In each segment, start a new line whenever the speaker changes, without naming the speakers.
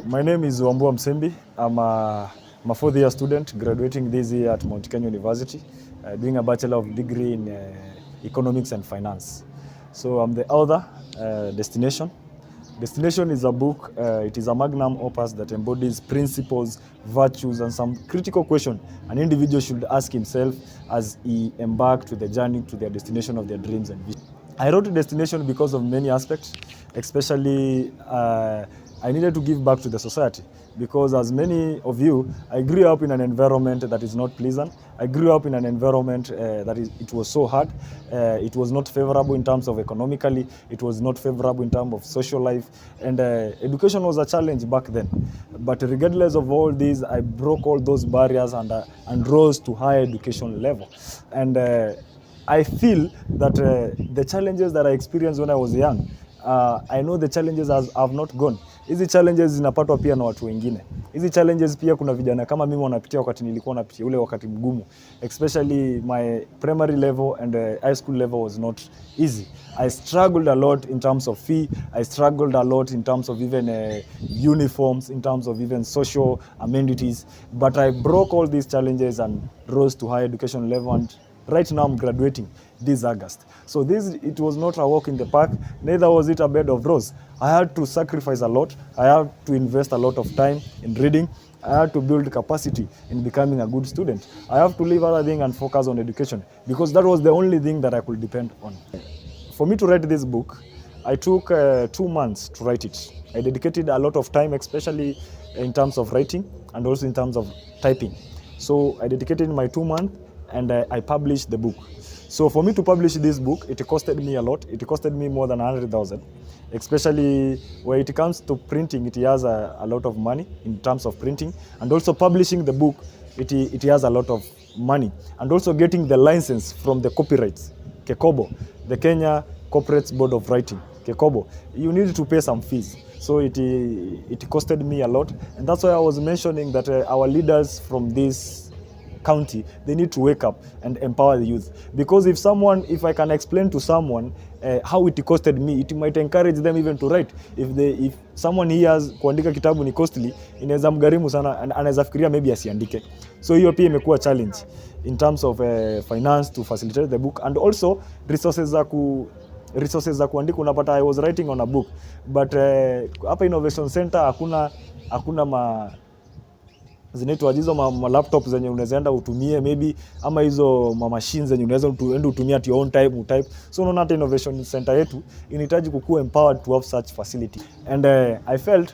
My name is Wambua Msembi. I'm a fourth year student graduating this year at Mount Kenya University, doing a Bachelor of Degree in Economics and Finance. So I'm the author, Destination. Destination is a book, it is a magnum opus that embodies principles, virtues, and some critical questions an individual should ask himself as he embarked to the journey to their destination of their dreams and visions. I wrote Destination because of many aspects, especially I needed to give back to the society because, as many of you, I grew up in an environment that is not pleasant. I grew up in an environment it was so hard. It was not favorable in terms of economically. It was not favorable in terms of social life. And education was a challenge back then. But regardless of all this, I broke all those barriers and rose to higher education level. And I feel that the challenges that I experienced when I was young, I know the challenges have not gone. Hizi challenges zinapatwa pia na watu wengine. Hizi challenges pia kuna vijana kama mimi wanapitia wakati nilikuwa napitia ule wakati mgumu. Especially my primary level and high school level was not easy. I struggled a lot in terms of fee. I struggled a lot in terms of even uniforms, in terms of even social amenities. But I broke all these challenges and rose to higher education level, and right now I'm graduating this August. So it was not a walk in the park, neither was it a bed of roses. I had to sacrifice a lot. I had to invest a lot of time in reading. I had to build capacity in becoming a good student. I have to leave other things and focus on education because that was the only thing that I could depend on. For me to write this book, I took 2 months to write it. I dedicated a lot of time, especially in terms of writing and also in terms of typing. So I dedicated my 2 months and I published the book. So for me to publish this book, it costed me a lot. It costed me more than 100,000. Especially when it comes to printing, it has a lot of money in terms of printing. And also publishing the book, it has a lot of money. And also getting the license from the copyrights, KECOBO, the Kenya Corporate Board of Writing, KECOBO. You need to pay some fees. So it costed me a lot. And that's why I was mentioning that our leaders from this county, they need to wake up and empower the youth. Because if I can explain to someone how it costed me, it might encourage them even to write. If someone hears kuandika kitabu ni costly, inaweza mgharimu sana, anaweza fikiria maybe asiandike. So hiyo pia imekuwa challenge in terms of finance to facilitate the book, and also resources za kuandika. Unapata I was writing on a book, but hapa Innovation Center hakuna zinaitwa hizo ma laptops zenye unaweza enda utumie maybe, ama hizo ma machines zenye unaweza enda utumie at your own time utype. So unaona hata Innovation Center yetu inahitaji kukua empowered to have such facility. And I felt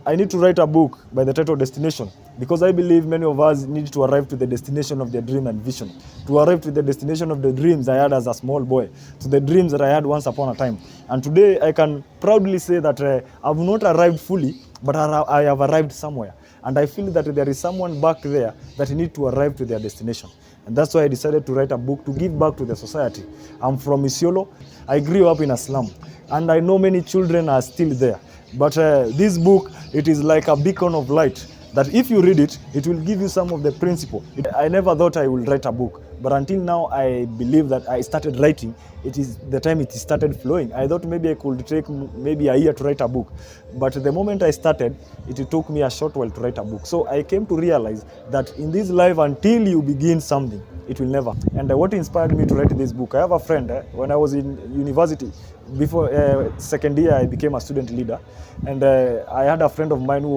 I need to write a book by the title Destination, because I believe many of us need to arrive to the destination of their dream and vision, to arrive to the destination of the dreams I had as a small boy, to the dreams that I had once upon a time. And today I can proudly say that I've not arrived fully, but I have arrived somewhere. And I feel that there is someone back there that need to arrive to their destination. And that's why I decided to write a book to give back to the society. I'm from Isiolo. I grew up in a slum, and I know many children are still there. But this book, it is like a beacon of light that if you read it, it will give you some of the principle. I never thought I would write a book, but until now I believe that I started writing. It is the time it started flowing. I thought maybe I could take maybe a year to write a book, but the moment I started, it took me a short while to write a book. So I came to realize that in this life, until you begin something, it will never. And what inspired me to write this book, I have a friend, when I was in university, before second year I became a student leader, and I had a friend of mine who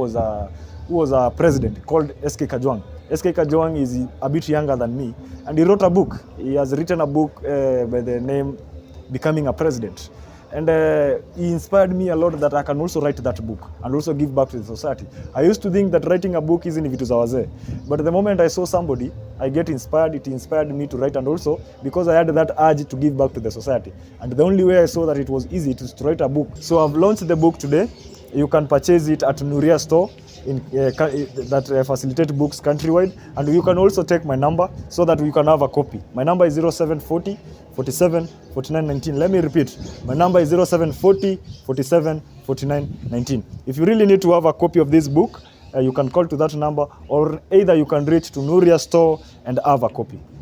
was a president called SK Kajwang. SK Kajwang is a bit younger than me, and he wrote a book. He has written a book by the name Becoming a President. And he inspired me a lot that I can also write that book and also give back to the society. I used to think that writing a book isn't vitu za wazee. But the moment I saw somebody, I get inspired. It inspired me to write, and also because I had that urge to give back to the society. And the only way I saw that it was easy is to write a book. So I've launched the book today. You can purchase it at Nuria store that facilitate books countrywide, and you can also take my number so that you can have a copy. My number is 0740 47 49 19. Let me repeat. My number is 0740 47 49 19. If you really need to have a copy of this book, you can call to that number, or either you can reach to Nuria store and have a copy.